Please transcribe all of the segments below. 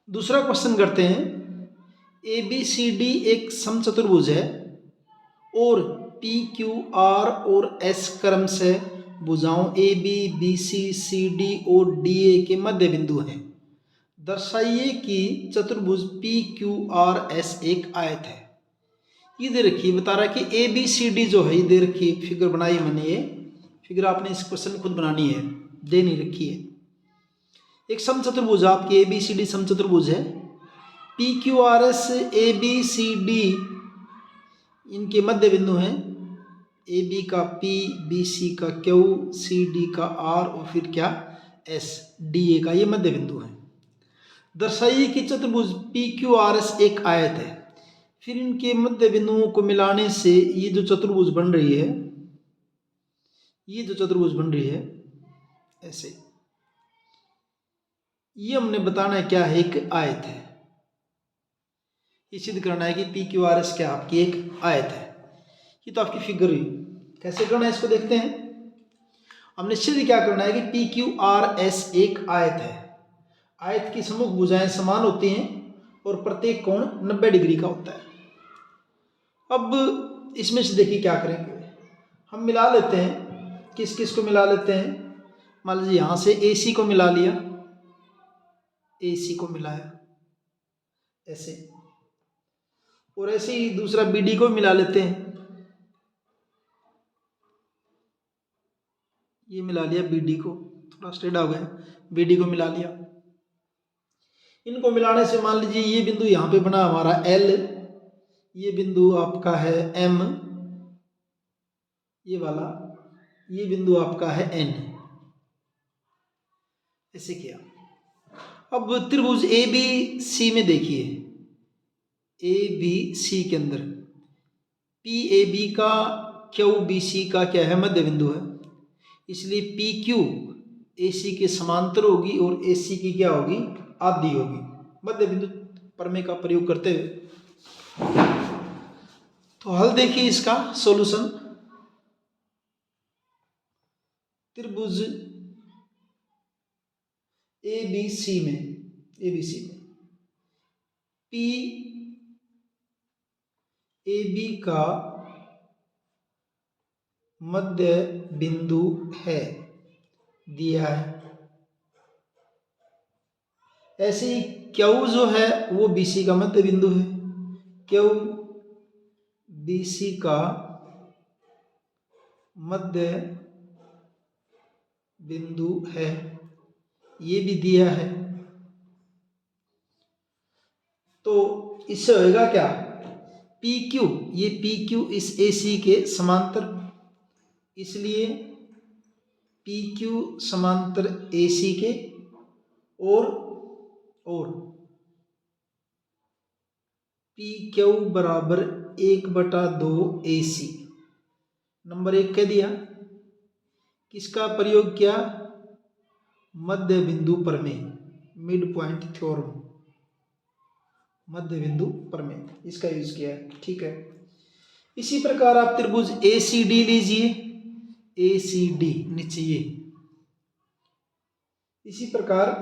दूसरा क्वेश्चन करते हैं। ए बी सी डी एक समचतुर्भुज है और पी क्यू आर और एस क्रम से भुजाओं A B B C D और डी ए के मध्य बिंदु हैं। दर्शाइए कि चतुर्भुज पी क्यू आर एस एक आयत है। ये दे रखी है, बता रहा है कि ए बी सी डी जो है ये दे रखी है, फिगर बनाई मैंने। ये फिगर आपने इस क्वेश्चन खुद बनानी है, दे नहीं रखी है। एक समचतुर्भुज आपकी ए बी सी डी समचतुर्भुज है। P Q R S A B C D इनके मध्य बिंदु हैं। ए बी का पी, बी सी का क्यू, सी डी का आर और फिर क्या एस, डी ए का ये मध्य बिंदु है। दर्शाइए कि चतुर्भुज पी क्यू आर एस एक आयत है। फिर इनके मध्य बिंदुओं को मिलाने से ये जो चतुर्भुज बन रही है, ये जो चतुर्भुज बन रही है ऐसे, ये हमने बताना है क्या है, एक आयत है। ये सिद्ध करना है कि पी क्यू आर एस क्या आपकी एक आयत है। ये तो आपकी फिगर हुई। कैसे करना है इसको देखते हैं। हमने सिद्ध क्या करना है कि पी क्यू आर एस एक आयत है। आयत की सम्मुख भुजाएं समान होती हैं और प्रत्येक कोण 90 डिग्री का होता है। अब इसमें से देखिए क्या करेंगे, हम मिला लेते हैं। किस किस को मिला लेते हैं। मान लीजिए यहाँ से ए सी को मिला लिया, ए सी को मिलाया ऐसे, और ऐसे ही दूसरा बी डी को मिला लेते हैं। ये मिला लिया बी डी को, थोड़ा स्ट्रेट हो गया, बी डी को मिला लिया। इनको मिलाने से मान लीजिए ये बिंदु यहाँ पे बना हमारा एल, ये बिंदु आपका है एम, ये वाला, ये बिंदु आपका है एन। ऐसे किया। अब त्रिभुज ए बी सी में देखिए, ए बी सी के अंदर पी ए बी का क्यू बी सी का क्या है, मध्य बिंदु है। इसलिए पी क्यू ए सी के समांतर होगी और ए सी की क्या होगी, आधी होगी। मध्य बिंदु प्रमेय का प्रयोग करते हुए तो हल देखिए इसका सॉल्यूशन। त्रिभुज ए बी सी में, ए बी सी में पी ए बी का मध्य बिंदु है, दिया है। ऐसे ही क्यू जो है वो बी सी का मध्य बिंदु है। क्यू बी सी का मध्य बिंदु है, ये भी दिया है। तो इससे होएगा क्या, पी क्यू, ये पी क्यू इस ए सी के समांतर, इसलिए पी क्यू समांतर ए सी के, और पी क्यू बराबर 1/2 ए सी। नंबर 1 कह दिया। किसका प्रयोग किया, मध्य बिंदु प्रमेय, मिड पॉइंट थ्योरम, मध्य बिंदु प्रमेय, इसका यूज किया है। ठीक है। इसी प्रकार आप त्रिभुज ए सी डी लीजिए, ए सी डी नीचे ये, इसी प्रकार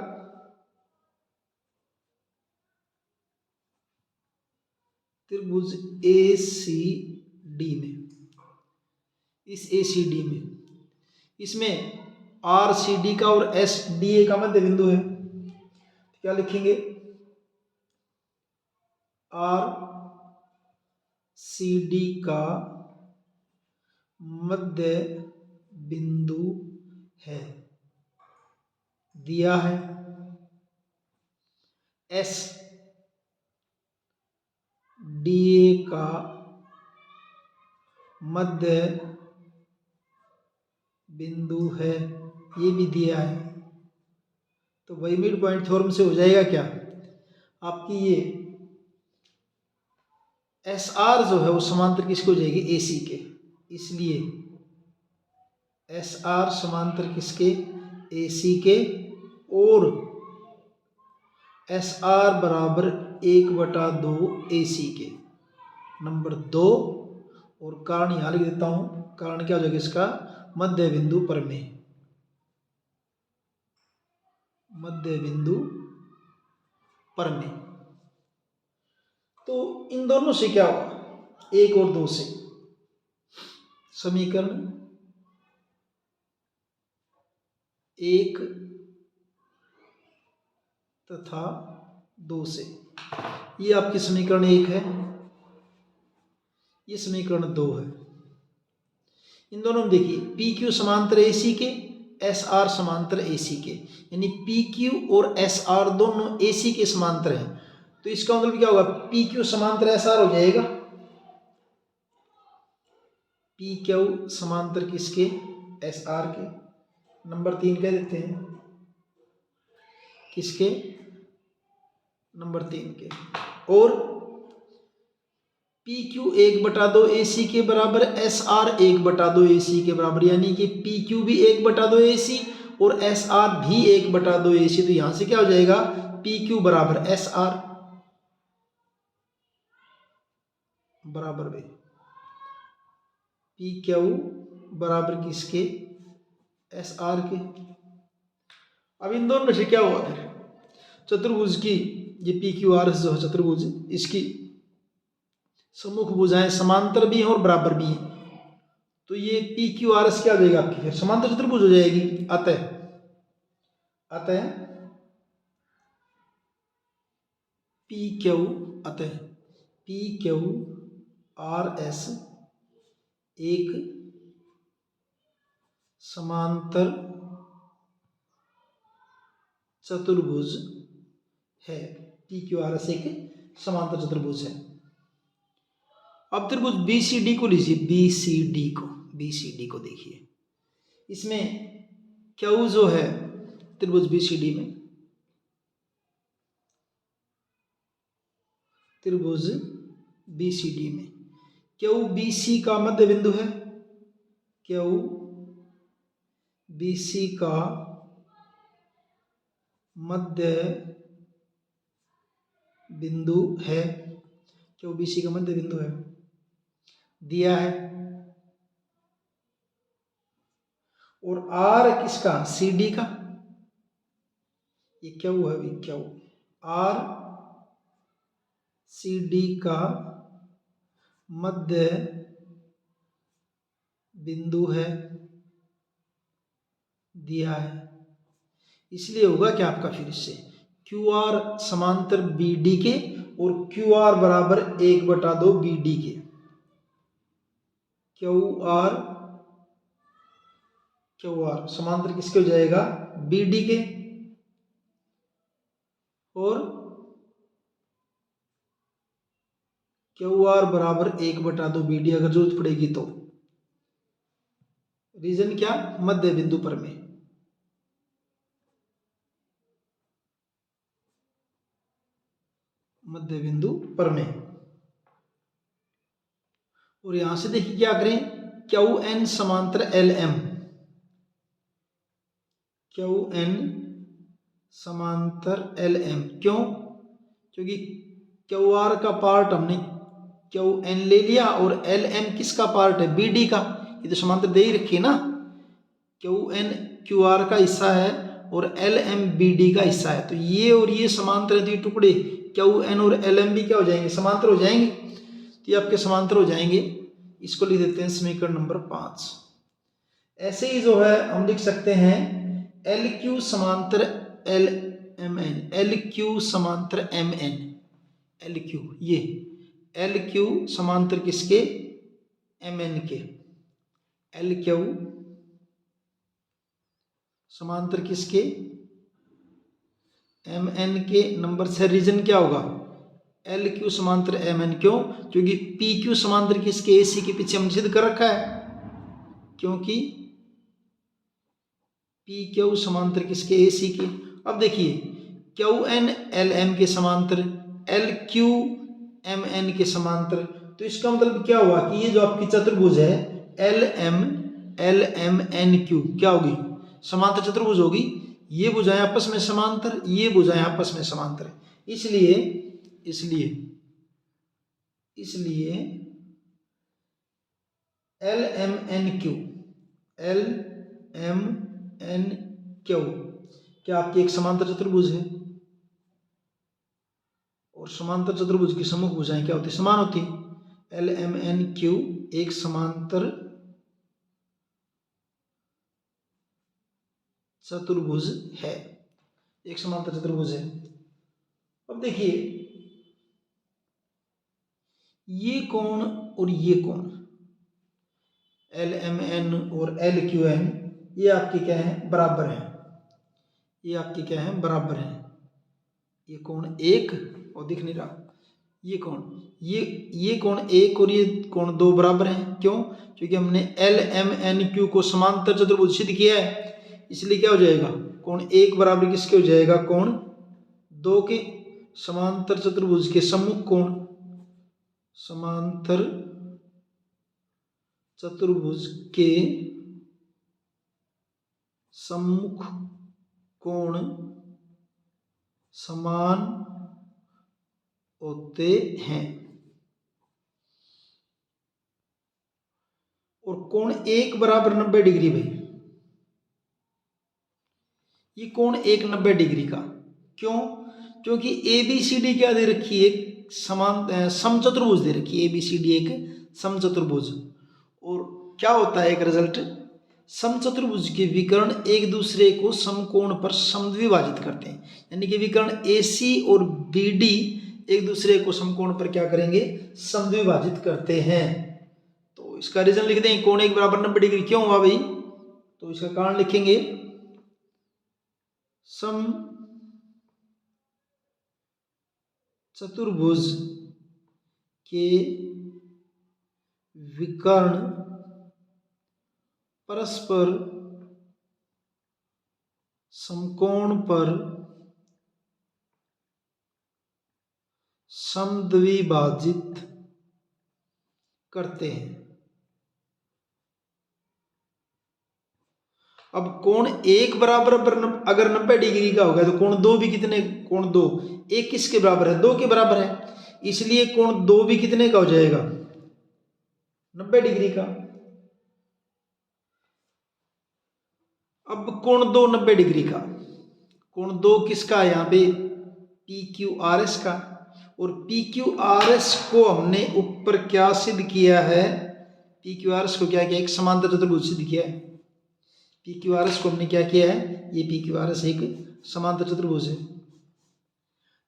त्रिभुज ए सी डी में, इस ए सी डी में, इसमें आर सी डी का और एस डी ए का मध्य बिंदु है। क्या लिखेंगे, आर सी डी का मध्य बिंदु है, दिया है। एस डी ए का मध्य बिंदु है, ये भी दिया है। तो वही मिड पॉइंट थ्योरम से हो जाएगा क्या, आपकी ये एस आर जो है वो समांतर किसको हो जाएगी, ए सी के। इसलिए एस आर समांतर किसके, ए सी के, और एस आर बराबर 1/2 ए सी के। नंबर 2, और कारण यहाँ लिख देता हूँ। कारण क्या हो जाएगा इसका, मध्य बिंदु प्रमेय, मध्य बिंदु पर में। तो इन दोनों से क्या होगा, 1 और 2 से, समीकरण 1 तथा 2 से, ये आपकी समीकरण 1 है, ये समीकरण 2 है। इन दोनों में देखिए पी क्यू समांतर एसी के, एस आर समांतर एसी के, यानी पी क्यू और एस आर दोनों एसी के समांतर हैं। तो इसका मतलब क्या होगा, पी क्यू समांतर एस आर हो जाएगा। पी क्यू समांतर किसके, एस आर के, नंबर 3 कह देते हैं, किसके, नंबर 3 के। और पी क्यू 1/2 ए सी के बराबर, एस आर 1/2 ए सी के बराबर, यानी कि पी क्यू भी 1/2 ए सी और एस आर भी 1/2 ए सी। तो यहां से क्या हो जाएगा, पी क्यू बराबर एस आर बराबर में पी क्यू बराबर किसके, एस आर के। अब इन दोनों में से क्या हुआ फिर, चतुर्भुज की, ये पी क्यू आर जो है चतुर्भुज, इसकी सम्मुख भुजाएं समांतर भी हैं और बराबर भी हैं। तो ये पी क्यू आर एस क्या हो जाएगा आपकी, फिर समांतर चतुर्भुज हो जाएगी। अतः पी क्यू, अतः पी क्यू आर एस एक समांतर चतुर्भुज है। पी क्यू आर एस एक समांतर चतुर्भुज है। अब त्रिभुज बी सी डी को लीजिए, बी सी डी को देखिए, इसमें क्यू जो है त्रिभुज बी सी डी में, त्रिभुज बी सी डी में क्यू बी सी का मध्य बिंदु है, क्यू बी सी का मध्य बिंदु है, क्यू बी सी का मध्य बिंदु है, दिया है। और आर किसका, सी डी का, ये क्यू है भी, क्यू आर सी डी का मध्य बिंदु है, दिया है। इसलिए होगा क्या आपका, फिर इससे क्यू आर समांतर बी डी के और क्यू आर बराबर 1/2 बी डी के, क्यू आर समांतर किसके हो जाएगा, बी डी के, और क्यू आर बराबर 1/2 बी डी अगर जरूरत पड़ेगी तो। रीजन क्या, मध्य बिंदु पर में, मध्य बिंदु पर में। और यहां से देखिए क्या करें, क्यू एन समांतर एल एम, क्यू एन समांतर एल एम, क्यों, क्योंकि क्यू आर का पार्ट हमने क्यू एन ले लिया और एल एम किसका पार्ट है, बी डी का, ये तो समांतर दे ही रखी है ना, क्यू एन क्यू आर का हिस्सा है और एल एम बी डी का हिस्सा है। तो ये और ये समांतर है, तो ये टुकड़े क्यू एन और एल एम भी क्या हो जाएंगे, समांतर हो जाएंगे। तो ये आपके समांतर हो जाएंगे। इसको लिख देते हैं समीकरण नंबर 5। ऐसे ही जो है हम लिख सकते हैं एल क्यू समांतर L M N, L Q समांतर एम एन, एल क्यू, ये एल क्यू समांतर किसके, एम एन के, एल क्यू समांतर किसके, एम एन के। नंबर 6 रीजन क्या होगा, एल क्यू समांतर एम एन, क्यों, क्योंकि पी क्यू समांतर किसके, ए सी के, पीछे हमने सिद्ध कर रखा है, क्योंकि पी क्यू समांतर किसके, ए सी के। अब देखिए क्यू एन एल एम के समांतर, एल क्यू एम एन के समांतर। तो इसका मतलब क्या हुआ कि ये जो आपकी चतुर्भुज है एल एम एन क्यू क्या होगी, समांतर चतुर्भुज होगी। ये भुजाएं आपस में समांतर, ये भुजाएं आपस में समांतर, इसलिए इसलिए इसलिए L M N Q, L M N Q क्या आपकी एक समांतर चतुर्भुज है। और समांतर चतुर्भुज की सम्मुख भुजाएं क्या होती है? समान होती है। LMNQ एक समांतर चतुर्भुज है, एक समांतर चतुर्भुज है। अब देखिए ये कोण और ये कोण LMN और LQN ये आपके क्या है? बराबर है। ये आपके क्या है? बराबर है। ये कोण एक और दिख नहीं रहा, ये कोण ये कोण एक और ये कोण दो बराबर हैं। क्यों? क्योंकि हमने LMNQ को समांतर चतुर्भुज सिद्ध किया है, इसलिए क्या हो जाएगा? कोण एक बराबर किसके हो जाएगा? कोण दो के। समांतर चतुर्भुज के सम्मुख कोण, समांतर चतुर्भुज के सम्मुख कोण समान होते हैं। और कोण एक बराबर 90 डिग्री भाई, ये कोण एक 90 डिग्री का। क्यों? क्योंकि ABCD क्या दे रखी है? समान समचतुर्भुज दे रखी है। ABCD एक समचतुर्भुज। और क्या होता है एक रिजल्ट? समचतुर्भुज के विकर्ण एक दूसरे को समकोण पर समद्विभाजित करते हैं, यानी कि विकर्ण AC और BD एक दूसरे को समकोण पर क्या करेंगे? समद्विभाजित करते हैं। तो इसका रीजन लिख दें, कोण एक बराबर 90 डिग्री क्यों हुआ भाई? तो इसका कारण लिखेंगे, सम चतुर्भुज के विकर्ण परस्पर समकोण पर समद्विभाजित करते हैं। अब कोण एक बराबर अगर 90 डिग्री का होगा तो कोण दो भी कितने? कोण दो एक किसके बराबर है? दो के बराबर है, इसलिए कोण दो भी कितने का हो जाएगा? 90 डिग्री का। अब कोण दो 90 डिग्री का, कोण दो किसका है यहाँ पे? PQRS का। और PQRS को हमने ऊपर क्या सिद्ध किया है? PQRS को क्या किया? एक समांतर चतुर्भुज सिद्ध किया है। PQRS को हमने क्या किया है? ये PQRS एक समांतर चतुर्भुज है।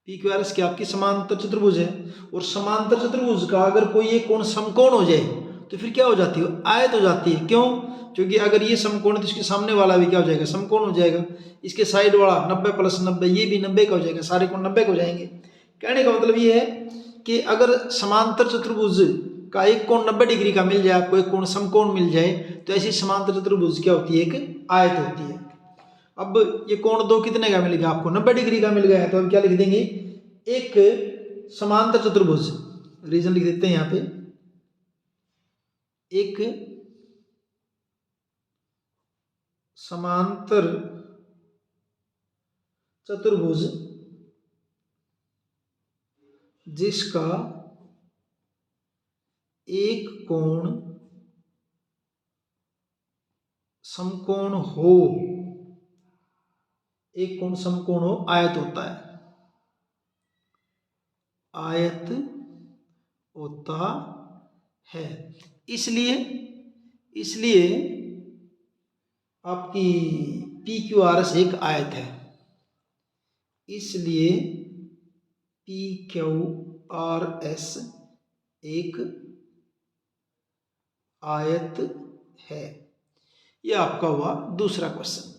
PQRS क्या आपकी समांतर चतुर्भुज है। और समांतर चतुर्भुज का अगर कोई एक कोण समकोण हो जाए तो फिर क्या हो जाती है? आयत हो जाती है। क्यों? क्योंकि अगर ये समकोण है तो इसके सामने वाला भी क्या हो जाएगा? समकोण हो जाएगा। इसके साइड वाला 90 + 90 ये भी 90 का हो जाएगा, सारे कोण 90 का हो जाएंगे। कहने का मतलब ये है कि अगर समांतर चतुर्भुज का एक कोण 90 डिग्री का मिल जाए, आपको एक कोण समकोण मिल जाए, तो ऐसी समांतर चतुर्भुज क्या होती है? एक आयत होती है। अब ये कोण दो कितने का मिल गया आपको? 90 डिग्री का मिल गया है, तो हम क्या लिख देंगे? एक समांतर चतुर्भुज। रीजन लिख देते हैं यहाँ पे, एक समांतर चतुर्भुज जिसका एक कोण समकोण हो, एक कोण समकोण हो, आयत होता है। आयत होता है। इसलिए आपकी PQRS एक आयत है, इसलिए PQRS एक आयत है। यह आपका हुआ दूसरा क्वेश्चन।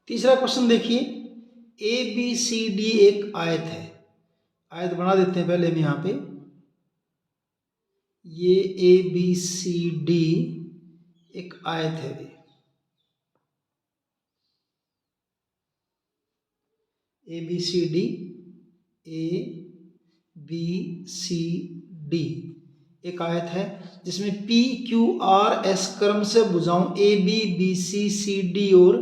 तीसरा क्वेश्चन देखिए, ABCD एक आयत है। आयत बना देते हैं पहले हम यहाँ पे। ये ABCD एक आयत है। ABCD एक आयत है जिसमें PQRS क्रम से भुजाओं AB BC CD और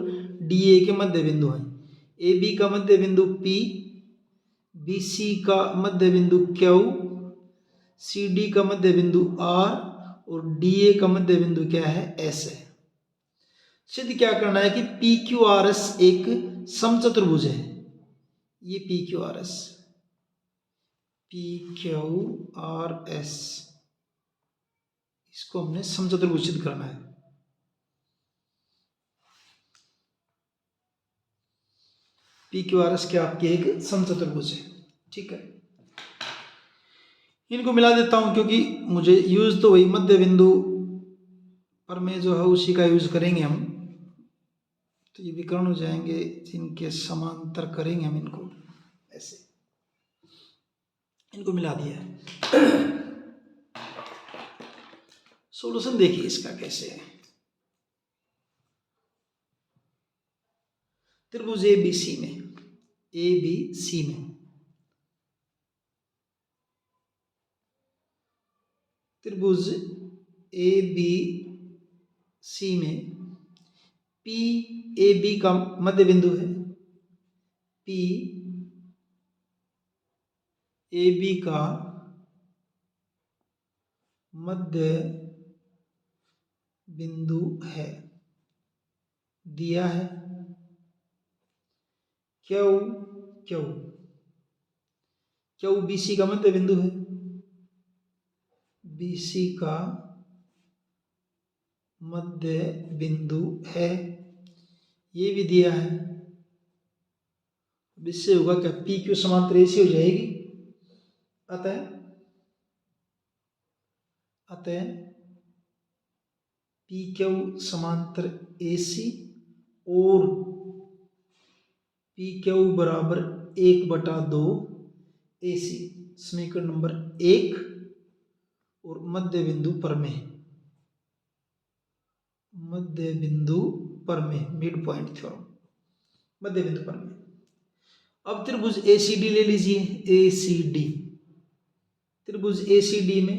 DA के मध्य बिंदु हैं। AB का मध्य बिंदु P, BC का मध्य बिंदु Q, CD का मध्य बिंदु R और DA का मध्य बिंदु क्या है? S है। सिद्ध क्या करना है कि PQRS एक समचतुर्भुज है। ये P Q R S, P Q R S, इसको हमने समचतुर्भुज सिद्ध करना है। पी क्यू आर एस क्या आपकी एक समचतुर्भुज है, ठीक है। इनको मिला देता हूं क्योंकि मुझे यूज तो वही मध्य बिंदु पर में जो है उसी का यूज करेंगे हम, तो ये विकर्ण हो जाएंगे जिनके समांतर करेंगे हम इनको ऐसे, इनको मिला दिया है। सॉल्यूशन देखिए इसका कैसे है। त्रिभुज ए बी सी में, ए बी सी में त्रिभुज ए बी सी में पी ए बी का मध्य बिंदु है, पी ए बी का मध्य बिंदु है, दिया है। Q Q Q B C का मध्य बिंदु है, बी सी का मध्य बिंदु है, ये भी दिया है। इससे होगा क्या, पी क्यू समांतर एसी हो जाएगी, अतः पी क्यू समांतर एसी और पी क्यू बराबर 1/2 एसी, समीकरण नंबर 1। और मध्य बिंदु पर में, मध्य बिंदु पर में, मिड पॉइंट थ्योरम, मध्य बिंदु पर में। अब त्रिभुज एसीडी ले लीजिए, एसीडी, त्रिभुज एसीडी में,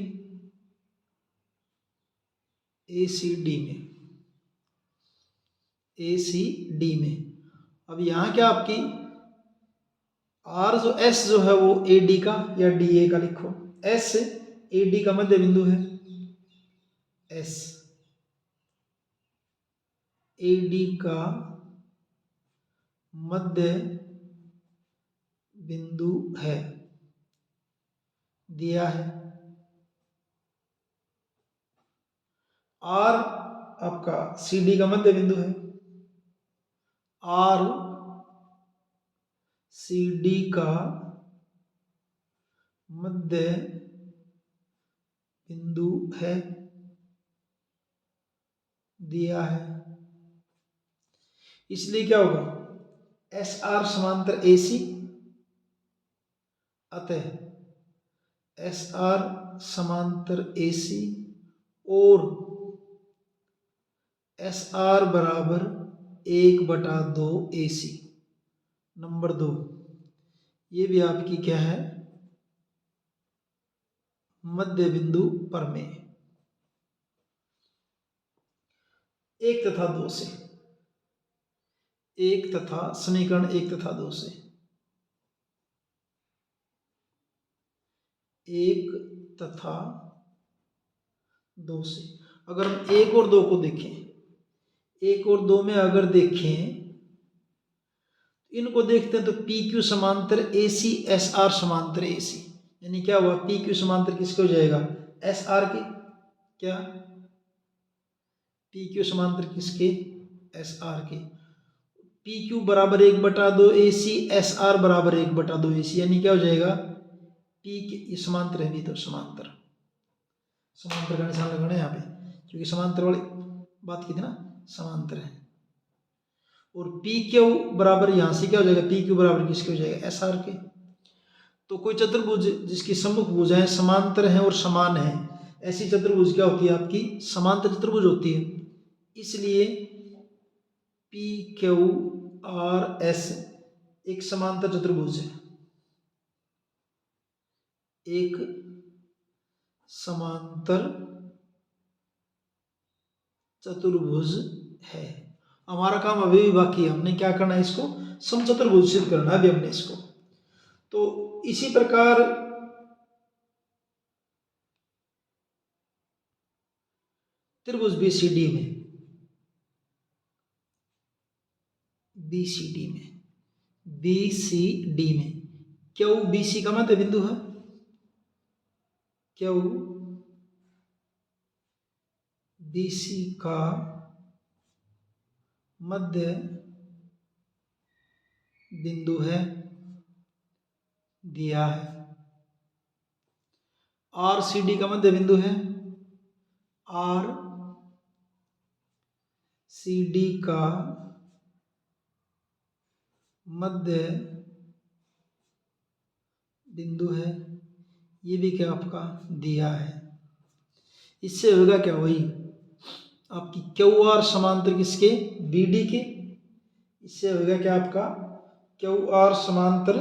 एसीडी में, एसीडी में अब यहां क्या आपकी आर जो एस जो है वो ए डी का या डी ए का लिखो, एस ए डी का मध्य बिंदु है, एस ए डी का मध्य बिंदु है, दिया है। आर आपका सी डी का मध्य बिंदु है, आर सी डी का मध्य बिंदु है, दिया है। इसलिए क्या होगा, एस आर समांतर ए सी, अतः एस आर समांतर ए सी और एस आर बराबर 1/2 ए सी। नंबर 2, ये भी आपकी क्या है, मध्य बिंदु पर में, 1 तथा 2 से, 1 तथा समीकरण 1 तथा 2 से, 1 तथा 2 से। अगर हम 1 और 2 को देखें, 1 और 2 में अगर देखें, इनको देखते हैं तो पी क्यू समांतर ए सी, एस आर समांतर ए सी, यानी क्या हुआ, पी क्यू समांतर किसके हो जाएगा, एस आर के, क्या पी क्यू समांतर किसके, एस आर के। पी क्यू बराबर 1/2 ए सी, एस आर बराबर 1/2 ए सी, यानी क्या हो जाएगा, पी के, ये समांतर है भी, तो समांतर, समांतर का निशान लगाना है यहाँ पे, क्योंकि समांतर वाली बात की थी ना, समांतर है। और पी क्यू बराबर यहां से क्या हो जाएगा, पी क्यू बराबर किसके हो जाएगा, एस आर के। तो कोई चतुर्भुज जिसकी सम्मुख भुजाएं समांतर हैं और समान है, ऐसी चतुर्भुज क्या होती है, आपकी समांतर चतुर्भुज होती है। इसलिए पी क्यू आर एस एक समांतर चतुर्भुज है, एक समांतर चतुर्भुज है। हमारा काम अभी भी बाकी है, हमने क्या करना है, इसको समचतुर्भुज सिद्ध करना है अभी हमने इसको। तो इसी प्रकार त्रिभुज बीसीडी में, बीसीडी में बी सी डी में क्यू बी सी का मध्य बिंदु है, क्यू बी सी का मध्य बिंदु है, दिया है। आर सी डी का मध्य बिंदु है, आर सी डी का मध्य बिंदु है, ये भी क्या आपका दिया है। इससे होगा क्या, वही आपकी क्यू आर समांतर किसके, बी डी के। इससे होगा क्या आपका क्यू आर समांतर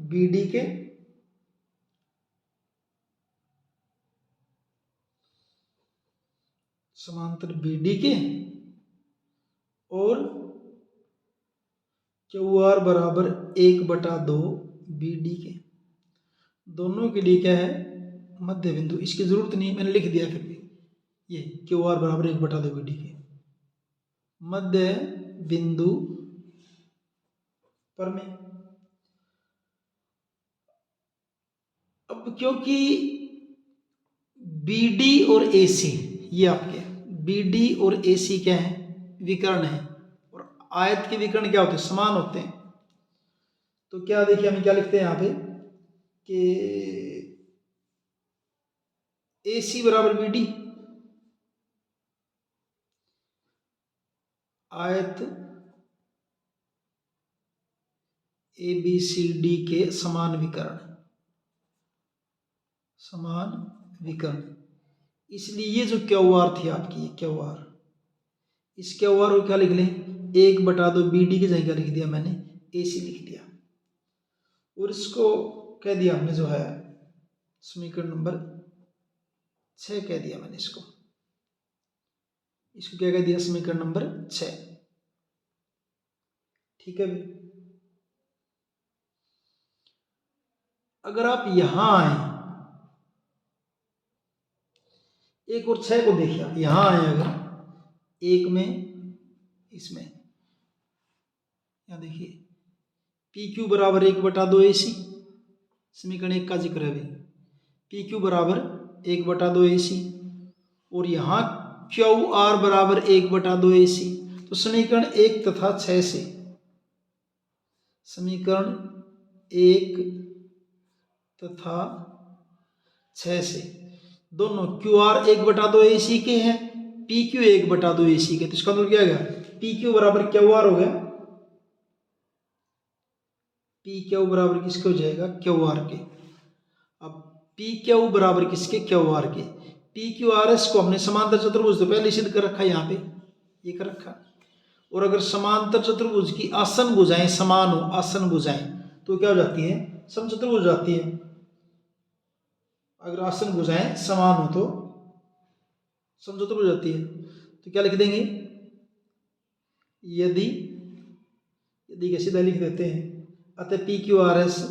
बी डी के, समांतर बी डी के, और क्यू आर बराबर 1/2 बी डी के। दोनों के लिए क्या है, मध्य बिंदु। इसकी जरूरत नहीं, मैंने लिख दिया। फिर भी ये क्यू आर बराबर 1/2 बी डी के मध्य बिंदु पर में। अब क्योंकि बी डी और ए सी, ये आपके बी डी और ए सी क्या है, विकर्ण है। और आयत के विकर्ण क्या होते हैं, समान होते हैं। तो क्या देखिए, हम क्या लिखते हैं यहाँ पे कि ए सी बराबर बी डी, आयत ए बी सी डी के समान विकर्ण, समान विकर्ण। इसलिए ये जो क्यू आर थी आपकी, क्यू आर, इस क्यू आर को क्या लिख लें, 1/2 बी डी की जगह क्या लिख दिया मैंने, ए सी लिख दिया। और इसको कह दिया हमने जो है समीकरण नंबर 6 कह दिया मैंने इसको। इसको क्या कह दिया, समीकरण नंबर 6। ठीक है भाई। अगर आप यहां आए, एक और 6 को देखिए, यहां आए अगर एक में, इसमें यहां देखिए पी क्यू बराबर 1/2 ए सी, समीकरण 1 का जिक्र है भाई। पी क्यू बराबर 1/2 ए सी, और यहां क्यू आर बराबर 1/2 ए सी। तो समीकरण 1 तथा 6 से, समीकरण 1 तथा 6 से दोनों क्यू आर 1/2 ए सी के हैं, पी क्यू 1/2 ए सी के। तो इसका मतलब क्या हो गया, पी क्यू बराबर क्यू आर हो गया। पी क्यू बराबर किसके हो जाएगा, क्यू आर के। अब पी क्यू बराबर किसके, क्यू आर के। पी क्यू आर एस को हमने समांतर चतुर्भुज तो पहले सिद्ध कर रखा है, यहाँ पे ये कर रखा। और अगर समांतर चतुर्भुज की आसन भुजाएं समान हो, आसन भुजाएं, तो क्या हो जाती है, समचतुर्भुज हो जाती है। अगर आसन भुजाएं समान हो तो समचतुर्भुज हो जाती है। तो क्या लिख देंगे, यदि, यदि का सीधा लिख देते हैं, अतः पी क्यू आर एस,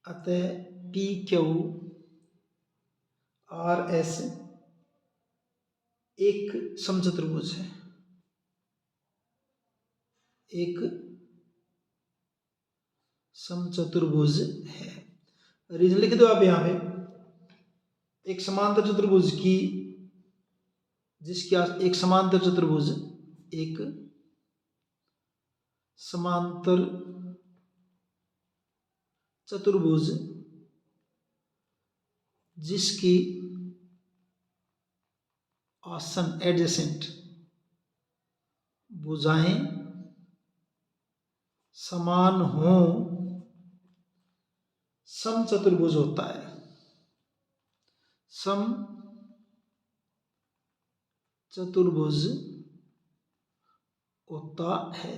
अतः पी क्यू आर एस एक समचतुर्भुज है, एक समचतुर्भुज है। रीजन लिख दो आप यहां पे। एक समांतर चतुर्भुज की, जिसकी एक समांतर चतुर्भुज, एक समांतर चतुर्भुज जिसकी आसन एडजेसेंट भुजाएं समान हो, समचतुर्भुज होता है, सम चतुर्भुज होता है।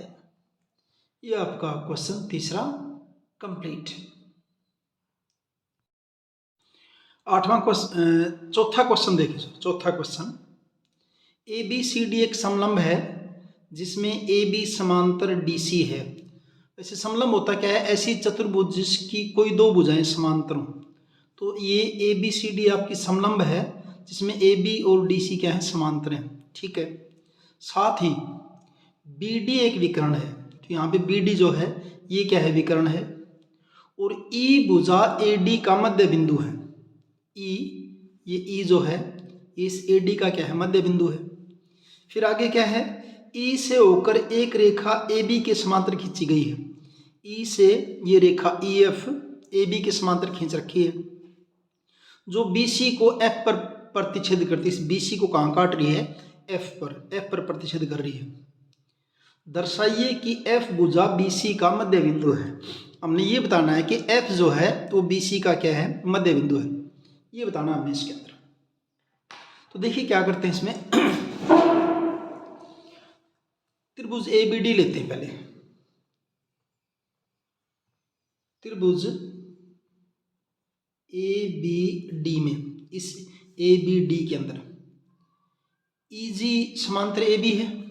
यह आपका क्वेश्चन तीसरा कंप्लीट। आठवां क्वेश्चन, चौथा क्वेश्चन देखिए। चौथा question, A B C D एक समलंब है जिसमें ए बी समांतर डी सी है। वैसे समलंब होता क्या है, ऐसी चतुर्भुज जिसकी कोई दो भुजाएं समांतर हो। तो ये ए बी सी डी आपकी समलंब है जिसमें ए बी और डी सी क्या है, समांतर है। ठीक है। साथ ही बी डी एक विकर्ण है। तो तो यहाँ पे बी डी जो है ये क्या है, विकर्ण है। और ई भुजा ए डी का मध्य बिंदु है। ई, ये ई जो है इस ए डी का क्या है, मध्य बिंदु है। फिर आगे क्या है, ई से होकर एक रेखा ए बी के समांतर खींची गई है। ई से ये रेखा ई एफ ए बी के समांतर खींच रखी है, जो बी सी को एफ पर प्रतिच्छेद करती है। इस बी सी को कहाँ काट रही है, एफ पर प्रतिच्छेद कर रही है। दर्शाइए कि एफ भुजा बी सी का मध्य बिंदु है। हमने ये बताना है कि एफ जो है तो बी सी का क्या है, मध्य बिंदु है, ये बताना हमने इसके अंदर। तो देखिए क्या करते हैं इसमें, त्रिभुज ए बी डी लेते हैं पहले। त्रिभुज ए बी डी में, इस ए बी डी के अंदर ई जी समांतर ए बी है।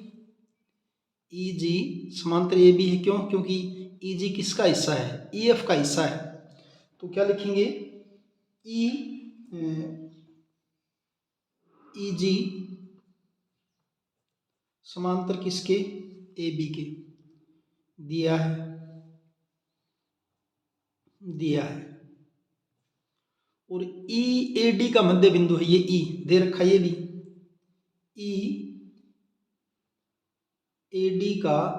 ई जी समांतर ए बी है, क्यों, क्योंकि ई जी किसका हिस्सा है, ई एफ का हिस्सा है। तो क्या लिखेंगे, ई जी समांतर किसके, ए बी के, दिया है। और ई ए डी का मध्य बिंदु है, ये ई दे रखा है, ये भी ई ए डी का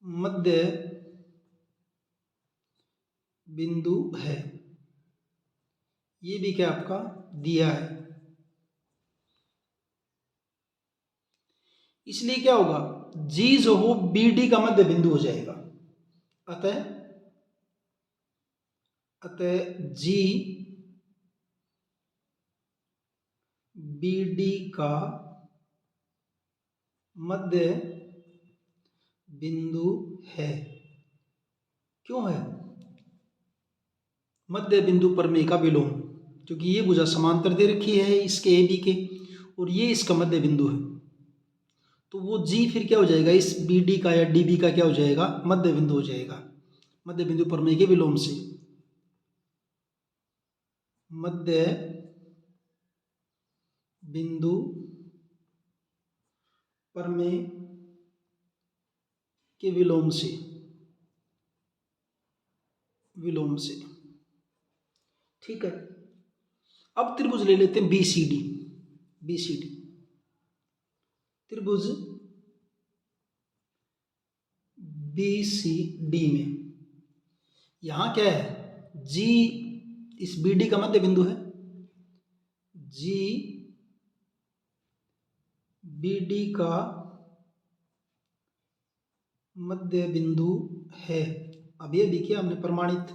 मध्य बिंदु है, ये भी क्या आपका दिया है। इसलिए क्या होगा, जी जो हो बी डी का मध्य बिंदु हो जाएगा। अतः जी बी डी का मध्य बिंदु है। क्यों है, मध्य बिंदु प्रमेय का विलोम, क्योंकि ये भुजा समांतर दे रखी है इसके ए बी के, और ये इसका मध्य बिंदु है। तो वो जी फिर क्या हो जाएगा, इस बी डी का या डी बी का क्या हो जाएगा, मध्य बिंदु हो जाएगा, मध्य बिंदु प्रमेय के विलोम से। मध्य बिंदु प्रमेय के विलोम से, ठीक है। अब त्रिभुज ले लेते हैं बी सी डी। त्रिभुज बी सी डी में यहां क्या है, जी इस बी डी का मध्य बिंदु है, जी बी डी का मध्य बिंदु है। अब ये भी किया हमने प्रमाणित,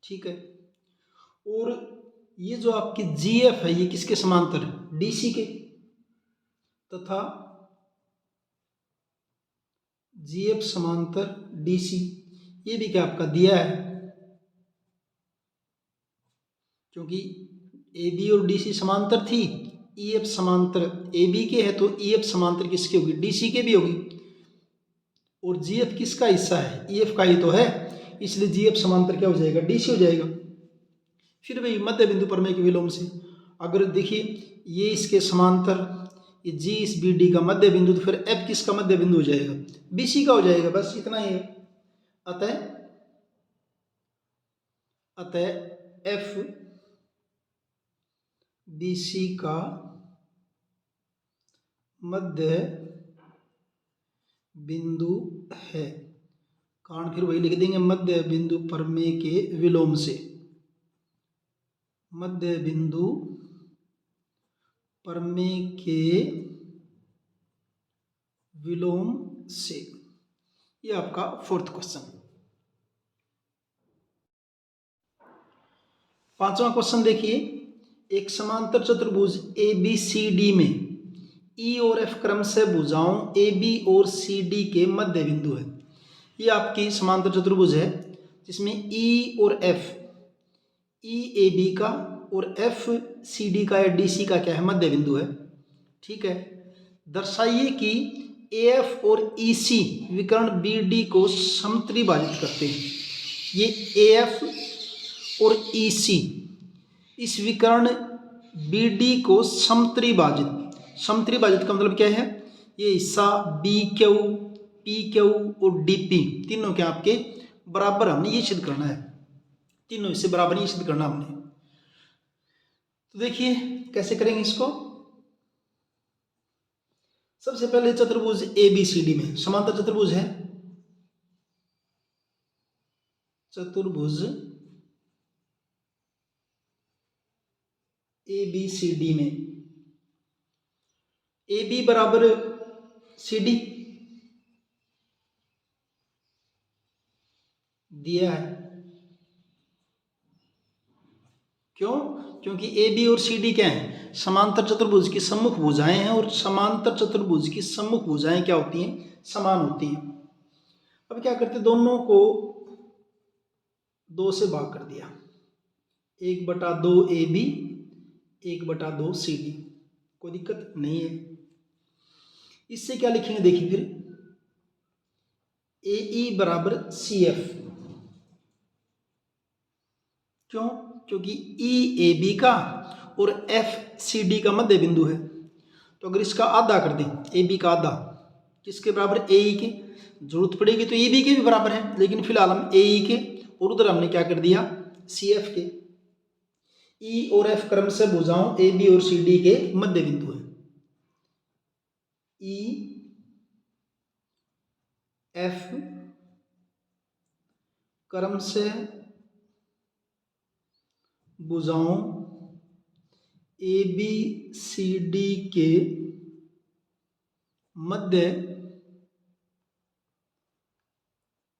ठीक है। और ये जो आपकी जी एफ है ये किसके समांतर, डी सी के, तथा जी एफ समांतर डी सी, ये भी क्या आपका दिया है, क्योंकि ए बी और डी सी समांतर थी। ई एफ समांतर ए बी के है तो ई एफ समांतर किसकी होगी, डी सी के भी होगी। और जी एफ किसका हिस्सा है, ई एफ का ही तो है, इसलिए जी एफ समांतर क्या हो जाएगा, डी सी हो जाएगा। फिर वही मध्य बिंदु प्रमेय के विलोम से, अगर देखिए ये इसके समांतर, ये जी इस बी डी का मध्य बिंदु, तो फिर एफ किसका मध्य बिंदु हो जाएगा, बी सी का हो जाएगा, बस इतना ही है। अतः एफ बी सी का मध्य बिंदु है। कारण फिर वही लिख देंगे, मध्य बिंदु प्रमेय के विलोम से, मध्य बिंदु प्रमेय के विलोम से। ये आपका फोर्थ क्वेश्चन। पांचवा क्वेश्चन देखिए, एक समांतर चतुर्भुज ए बी सी डी में ई और एफ क्रमशः भुजाओं ए बी और सी डी के मध्य बिंदु है। ये आपकी समांतर चतुर्भुज है जिसमें ई और एफ, ई ए बी का और एफ सी डी का या डी सी का क्या है, मध्य बिंदु है, ठीक है। दर्शाइए कि ए एफ और ई सी विकर्ण बी डी को समत्रिभाजित करते हैं। ये ए एफ और ई सी इस विकर्ण बी डी को समत्रिभाजित समत्रिभाजित का मतलब क्या है, ये हिस्सा बी क्यू, पी क्यू और डी पी तीनों के आपके बराबर हमने ये सिद्ध करना है, तीनों हिस्से बराबर ये सिद्ध करना हमने। तो देखिए कैसे करेंगे इसको। सबसे पहले चतुर्भुज ए बी सी डी में समांतर चतुर्भुज है, चतुर्भुज ए बी सी डी में ए बी बराबर सी डी दिया है। क्यों? क्योंकि ए बी और सी डी क्या है, समांतर चतुर्भुज की सम्मुख भुजाएं हैं, और समांतर चतुर्भुज की सम्मुख भुजाएं क्या होती हैं, समान होती हैं। अब क्या करते, दोनों को 2 से भाग कर दिया, 1/2 ए बी, 1/2 सी डी, कोई दिक्कत नहीं है। इससे क्या लिखेंगे देखिए फिर, ए ई बराबर सी एफ। क्यों? क्योंकि ई ए बी का और एफ सी डी का मध्य बिंदु है। तो अगर इसका आधा कर दें, ए बी का आधा किसके बराबर, ए ई के, जरूरत पड़ेगी तो ए बी के भी बराबर है, लेकिन फिलहाल हम ए ई के और उधर हमने क्या कर दिया, सी एफ के। ई और एफ क्रम से भुजाओं ए बी और सी डी के मध्य बिंदु है। ई एफ क्रम से भुजाओं ए बी सी डी के मध्य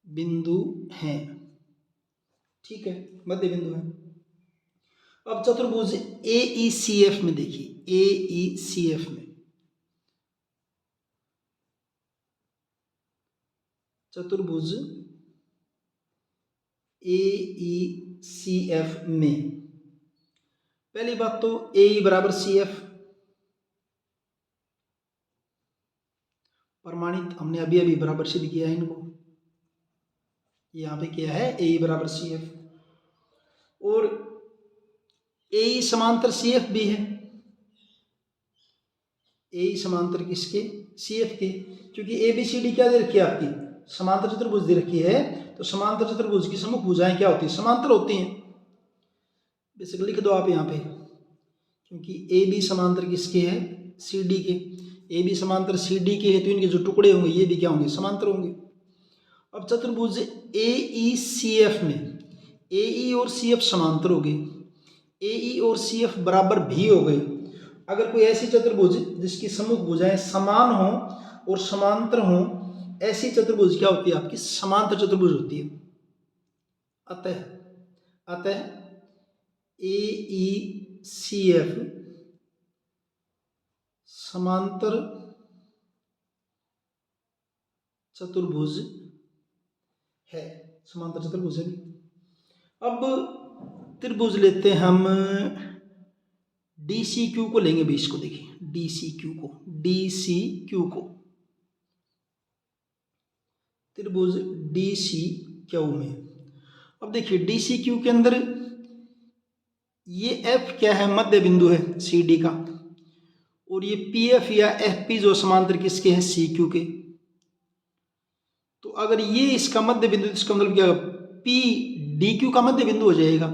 बिंदु हैं। ठीक है, मध्य बिंदु है। अब चतुर्भुज ए ई सी एफ में देखिए, ए ई सी एफ में, चतुर्भुज ए ई सी एफ में पहली बात तो ए ई बराबर सी एफ प्रमाणित हमने अभी अभी बराबर सिद्ध किया है इनको, यहां पे किया है ए ई बराबर सी एफ, और ए ई समांतर सी एफ भी है, ए ई समांतर किसके, सी एफ के, क्योंकि ए बी सी डी क्या दे रखी है आपकी, समांतर चतुर्भुज दे रखी है। तो समांतर चतुर्भुज की सम्मुख भुजाएं क्या होती है, समांतर होती हैं। बेसिक लिख दो आप यहाँ पे, क्योंकि ए बी समांतर किसके है, सी डी के, ए बी समांतर सी डी के है, तो इनके जो टुकड़े होंगे ये भी क्या होंगे, समांतर होंगे। अब चतुर्भुज ए ई सी एफ में ए ई और सी एफ समांतर हो गए, ए ई और सी एफ बराबर भी हो गए। अगर कोई ऐसी चतुर्भुज जिसकी सम्मुख भुजाएं समान हो और समांतर हो, ऐसी चतुर्भुज क्या होती है आपकी, समांतर चतुर्भुज होती है। अतः ए ई सी एफ समांतर चतुर्भुज है, समांतर चतुर्भुज है। अब त्रिभुज लेते हैं हम डी सी क्यू को लेंगे भी, इसको देखिए डी सी क्यू को, डी सी क्यू को, त्रिभुज डी सी क्यू में। अब देखिए डी सी क्यू के अंदर ये एफ क्या है, मध्य बिंदु है सी डी का, और ये पी एफ या एफ पी जो समांतर किसके हैं, सी क्यू के। तो अगर ये इसका मध्य बिंदु, इसका मतलब क्या, पी डी क्यू का मध्य बिंदु हो जाएगा,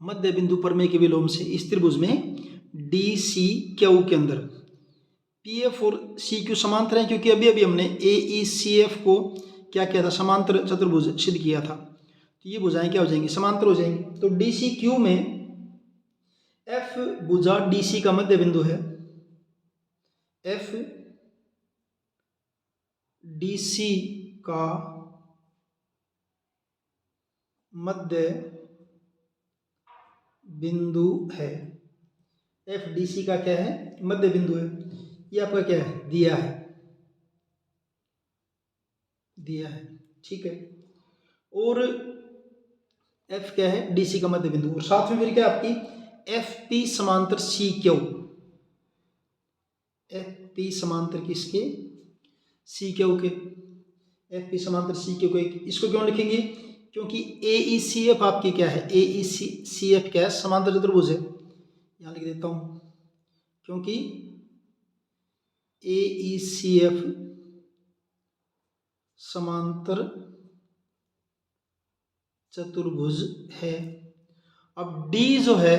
मध्य बिंदु प्रमेय के विलोम से इस त्रिभुज में डी सी क्यू के अंदर पी एफ और सी क्यू समांतर हैं, क्योंकि अभी अभी हमने ए ई सी एफ को क्या किया था, समांतर चतुर्भुज सिद्ध किया था। तो ये भुजाएं क्या हो जाएंगी, समांतर हो जाएंगी। तो डी सी क्यू में एफ भुजा डी सी का मध्य बिंदु है, एफ डी सी का मध्य बिंदु है, एफ डी सी का क्या है, मध्य बिंदु है। ये आपका क्या है, दिया है, दिया है, ठीक है। और एफ क्या है, डी सी का मध्य बिंदु, और साथ में फिर क्या आपकी एफ पी समांतर सी क्यू, एफ पी समांतर किसके, सी क्यू के, एफ पी समांतर सी क्यू के। इसको क्यों लिखेंगे, क्योंकि ए ई सी एफ आपकी क्या है, ए ई सी एफ क्या है, समांतर चतुर्भुज है। यहाँ लिख देता हूँ, क्योंकि AECF समांतर चतुर्भुज है। अब D जो है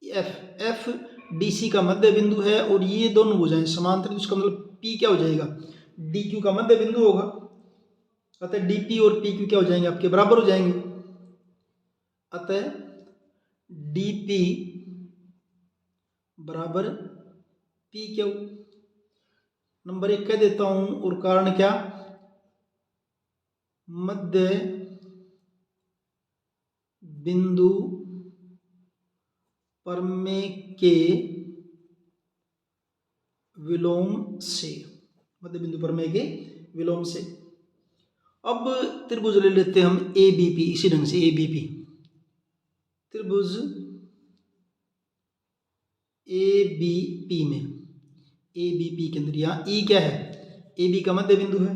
F DC का मध्य बिंदु है और ये दोनों भुजाएं समांतर, इसका मतलब P क्या हो जाएगा, DQ का मध्य बिंदु होगा। अतः DP और PQ क्या हो जाएंगे, आपके बराबर हो जाएंगे। अतः DP बराबर PQ। नंबर 1 कह देता हूं, और कारण क्या, मध्य बिंदु प्रमेय के विलोम से, मध्य बिंदु प्रमेय के विलोम से। अब त्रिभुज ले लेते हैं हम ABP, इसी ढंग से ABP त्रिभुज ABP में, ABP के अंदर यहाँ E क्या है, AB का मध्य बिंदु है।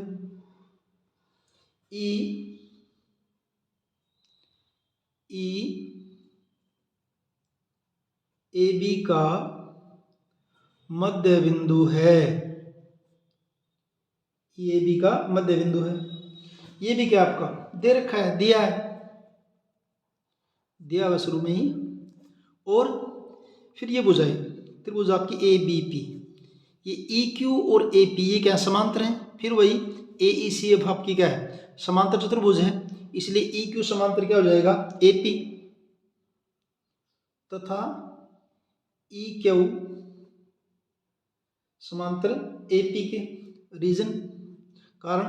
E AB का मध्य बिंदु है, ये AB का मध्य बिंदु है। ये भी क्या आपका दे रखा है, दिया हुआ शुरू में ही। और फिर ये भुजाएं त्रिभुज आपकी ABP, ये EQ और AP ये क्या समांतर हैं। फिर वही AECF आपकी क्या है, समांतर चतुर्भुज है, इसलिए EQ समांतर क्या हो जाएगा, AP, तथा EQ समांतर AP के। रीजन, कारण,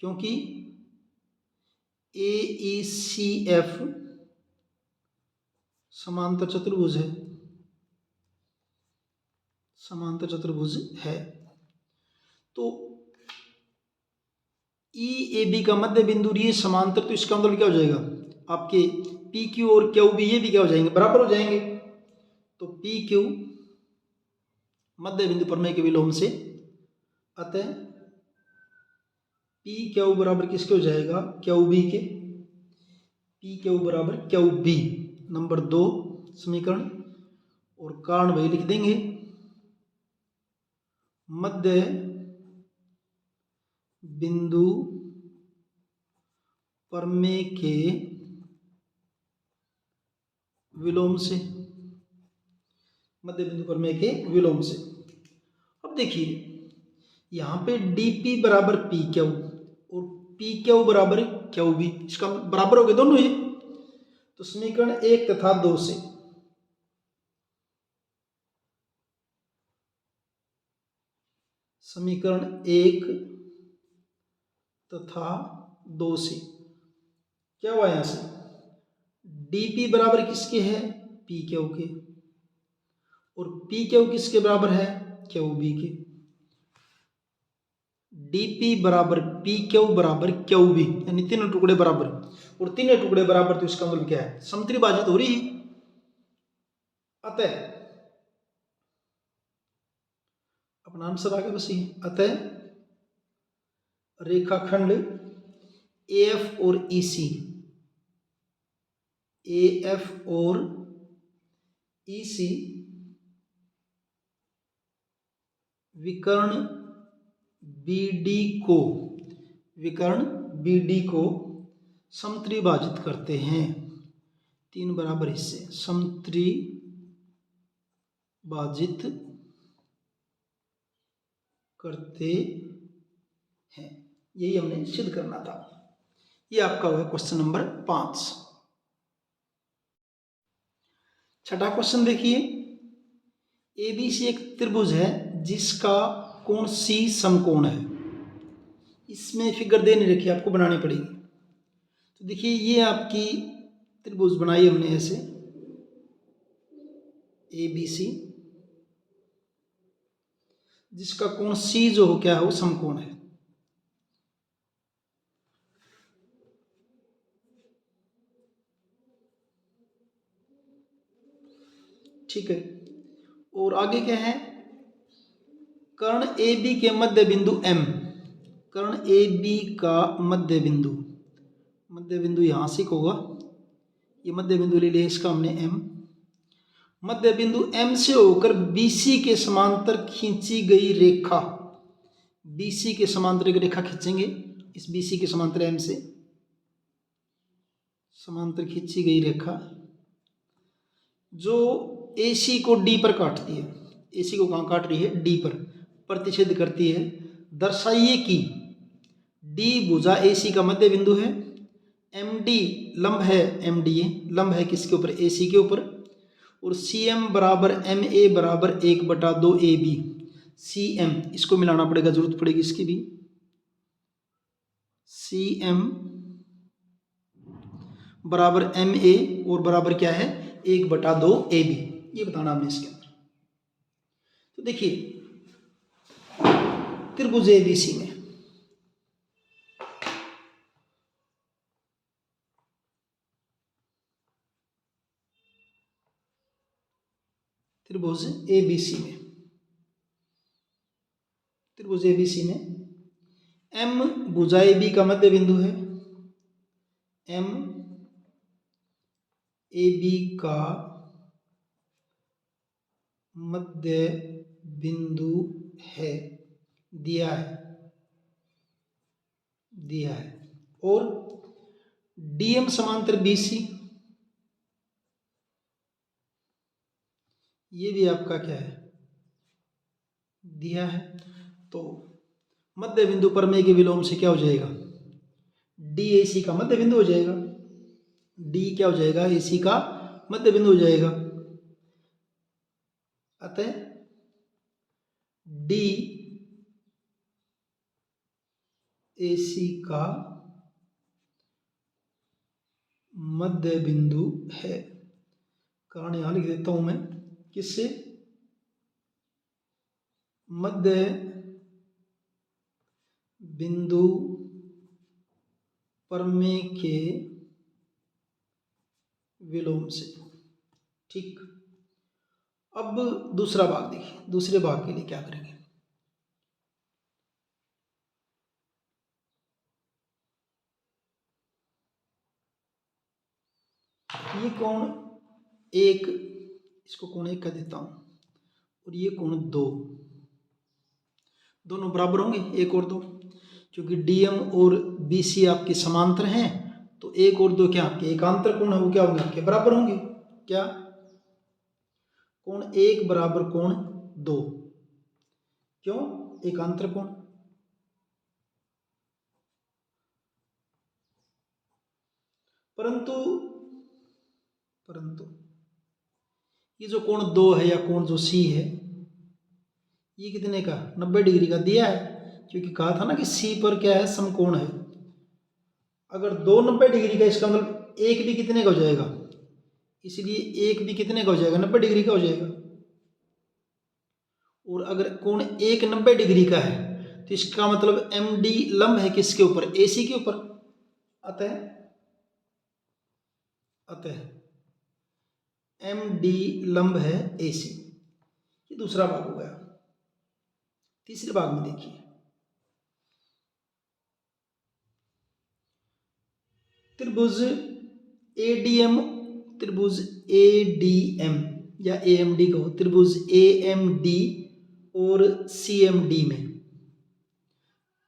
क्योंकि AECF समांतर चतुर्भुज है, समांतर चतुर्भुज है। तो EAB का मध्य बिंदु ये समांतर, तो इसका मतलब क्या हो जाएगा, आपके PQ और QB ये भी क्या हो जाएंगे, बराबर हो जाएंगे। तो PQ मध्य बिंदु प्रमेय के विलोम से, अतः PQ बराबर किसके हो जाएगा, QB के। PQ बराबर QB, नंबर 2 समीकरण। और कारण वही लिख देंगे, मध्य बिंदु प्रमेय के विलोम से, मध्य बिंदु प्रमेय के विलोम से। अब देखिए यहाँ पे DP बराबर PQ और PQ बराबर QB, इसका बराबर हो गए दोनों ही। तो समीकरण 1 तथा 2 से, समीकरण 1 तथा 2 से क्या हुआ, यहां से DP बराबर किसके है, PQ के, और PQ किसके बराबर है, QB के। DP बराबर PQ बराबर QB, यानी तीनों टुकड़े बराबर, और तीनों टुकड़े बराबर, तो इसका मतलब क्या है, समत्रिभाजित हो रही है। अतः अपना आंसर आ गया बस ये। अतः रेखाखंड AF और EC, AF और EC विकर्ण BD को समत्रिभाजित करते हैं, 3 बराबर हिस्से समत्रिभाजित करते हैं। यही हमने सिद्ध करना था। ये आपका हुआ क्वेश्चन नंबर 5। छठा क्वेश्चन देखिए, ABC एक त्रिभुज है जिसका कोण C समकोण है। इसमें फिगर दे नहीं रखी, आपको बनानी पड़ेगी। तो देखिए ये आपकी त्रिभुज बनाई हमने ऐसे ABC, जिसका कोण C जो हो क्या है, वो समकोण है। ठीक है, और आगे क्या है, कर्ण AB के मध्य बिंदु M, कर्ण AB का मध्य बिंदु यहां से होगा, ये मध्य बिंदु ले लिया, इसका हमने M, मध्य बिंदु M से होकर BC के समांतर खींची गई रेखा, BC के समांतर एक रेखा खींचेंगे, इस BC के समांतर M से समांतर खींची गई रेखा जो AC को D पर काटती है, AC को कहाँ काट रही है, D पर प्रतिच्छेद करती है। दर्शाइए कि D भुजा AC का मध्य बिंदु है, MD लंब है, MDA लंब है किसके ऊपर, AC के ऊपर, और CM बराबर MA बराबर 1/2 AB। CM इसको मिलाना पड़ेगा, जरूरत पड़ेगी इसकी भी। CM बराबर MA और बराबर क्या है, 1/2 AB, ये बताना हमने इसके अंदर। तो देखिए त्रिभुज ABC में त्रिभुज ABC में M भुजा AB का मध्य बिंदु है, M AB का मध्य बिंदु है, दिया है, और DM समांतर BC, ये भी आपका क्या है, दिया है। तो मध्य बिंदु प्रमेय के विलोम से क्या हो जाएगा, DAC का मध्य बिंदु हो जाएगा, D क्या हो जाएगा, AC का मध्य बिंदु हो जाएगा। अतः D AC का मध्य बिंदु है। कारण यहां लिख देता हूं मैं, किससे, मध्य बिंदु प्रमेय के विलोम से। ठीक, अब दूसरा भाग देखिए, दूसरे भाग के लिए क्या करेंगे, ये कोण एक, इसको कोण एक कह देता हूं, और ये कोण दो, दोनों बराबर होंगे, एक और दो, क्योंकि DM और BC आपके समांतर हैं, तो एक और दो क्या आपके एकांतर कोण है, वो क्या होंगे, आपके बराबर होंगे। क्या, कोण एक बराबर कोण दो, क्यों, एकांतर कोण। परंतु ये जो कोण दो है या कोण जो C है, ये कितने का, 90 डिग्री का दिया है, क्योंकि कहा था ना कि C पर क्या है, समकोण है। अगर दो 90 डिग्री का, इसका मतलब एक भी कितने का हो जाएगा, इसलिए एक भी कितने का हो जाएगा, 90 डिग्री का हो जाएगा। और अगर कोण एक 90 डिग्री का है, तो इसका मतलब MD लंब है किसके ऊपर, AC के ऊपर। अतः MD लंब है AC। ये दूसरा भाग हो गया। तीसरे भाग में देखिए, त्रिभुज ADM या AMD को, त्रिभुज AMD और CMD में,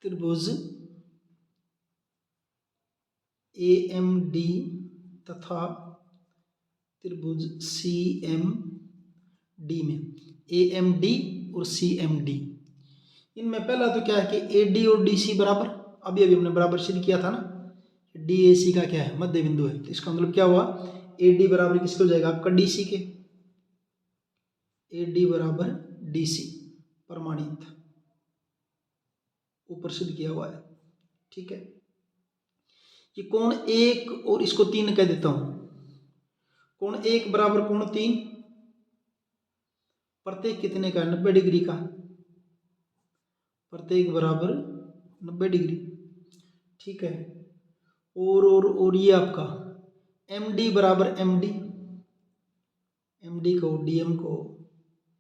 त्रिभुज AMD तथा त्रिभुज CMD में, AMD और CMD, इनमें पहला तो क्या है कि AD और DC बराबर, अभी हमने बराबर सिद्ध किया था ना, DAC का क्या है, मध्य बिंदु है, तो इसका मतलब क्या हुआ, AD बराबर किसके हो जाएगा, आपका DC के, AD बराबर DC प्रमाणित, ऊपर सिद्ध किया हुआ है। ठीक है, ये कोण एक और इसको 3 कह देता हूं, कोण एक बराबर कोण 3, प्रत्येक कितने का, 90 डिग्री का, प्रत्येक बराबर 90 डिग्री। ठीक है, और ये आपका MD बराबर MD को DM को,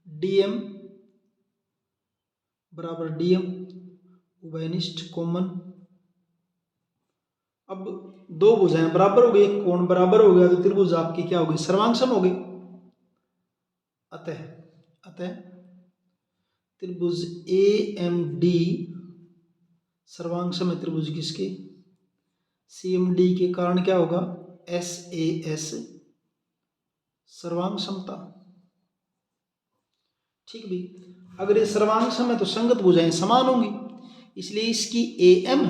DM बराबर DM, उभयनिष्ठ कॉमन। अब दो भुजाएं बराबर हो गई, कोण बराबर हो गया, तो त्रिभुज आपकी क्या हो गई, सर्वांग सम हो गई। अतः अतः त्रिभुज ए एम डी सर्वांग सम है त्रिभुज किसके, सी एम डी के कारण क्या होगा, एस ए एस सर्वांग समता। ठीक भी, अगर ये सर्वांग सम है तो संगत भुजाएं समान होंगी, इसलिए इसकी ए एम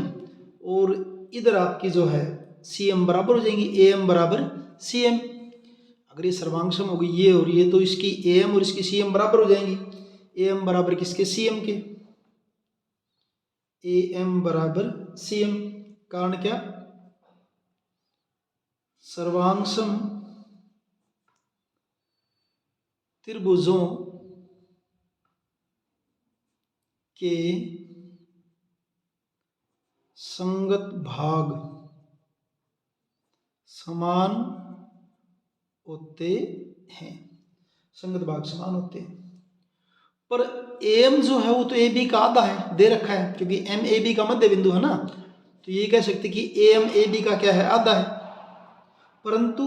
और इधर आपकी जो है सी एम बराबर हो जाएंगी, ए एम बराबर सी एम। अगर ये सर्वांग सम होगी ये और ये, तो इसकी ए एम और इसकी सी एम बराबर हो जाएंगी, ए एम बराबर किसके, सी एम के, ए एम बराबर सी एम। कारण क्या, सर्वांग सम त्रिभुजों के संगत भाग समान होते हैं, संगत भाग समान होते हैं। पर एम जो है वो तो ए बी का आधा है, दे रखा है, क्योंकि एम ए बी का मध्य बिंदु है ना, तो ये कह सकते कि एम ए बी का क्या है, आधा है। परंतु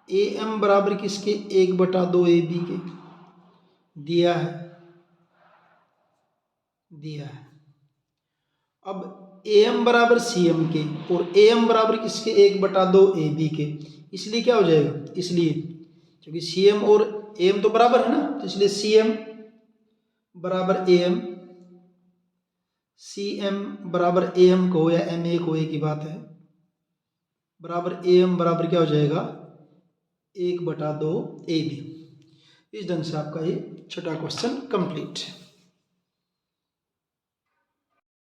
ए एम बराबर किसके, 1/2 ए बी के दिया है, दिया है। अब ए एम बराबर सी एम के और ए एम बराबर किसके, 1/2 ए बी के, इसलिए क्या हो जाएगा, इसलिए क्योंकि सी एम और ए एम तो बराबर है ना, तो इसलिए सी एम बराबर ए एम, सी एम बराबर ए एम को या एम ए को, एक ही बात है, बराबर ए एम बराबर क्या हो जाएगा, 1/2 ए बी। इस ढंग से आपका ये छठा क्वेश्चन कंप्लीट।